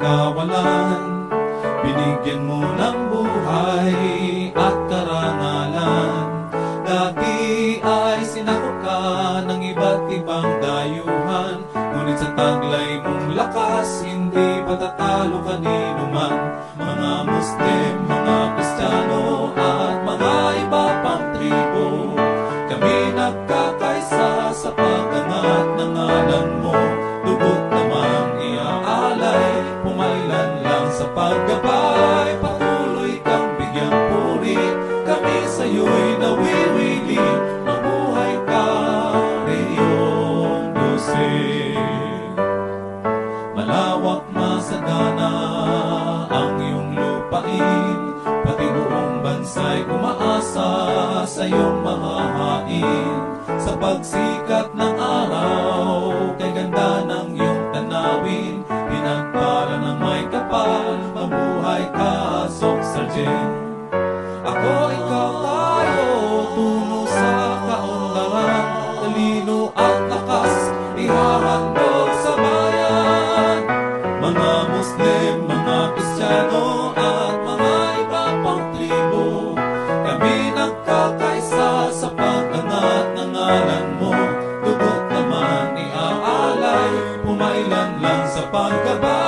kawalan. Binigyan mo ng buhay at karangalan. Dati ay sinakop ka ng iba't ibang dayuhan, ngunit sa taglay mong lakas, hindi patatalo kanino man. Mga Muslim, mga Kristiyano at mga iba pang tribo, kami nagkakaisa sa pag-angat ng ngalan mo. Dugot namang iaalay, pumailan lang sa paggabay. Patuloy kang bigyang puri, kami sa'yo'y nawiwili. Mabuhay ka, Reyong Dose. Malawak masagana ang iyong lupain, pati buong bansa'y umaasa sa iyong mahahain. Sa pagsikat ng araw, kay ganda ng iyong tanawin, pinagpala ng may kapal. Mabuhay ka, Sok Sargent. Ako, ikaw, tayo, tungo sa kaunlaran, talino at lakas, ihahandog sa bayan. Mga Muslim, mga Kristiyano at mga iba pang tribo, kami nagkakaisa sa pag-angat ng ngalan mo. Dugot naman iaalay, pumailan lang sa paggabay.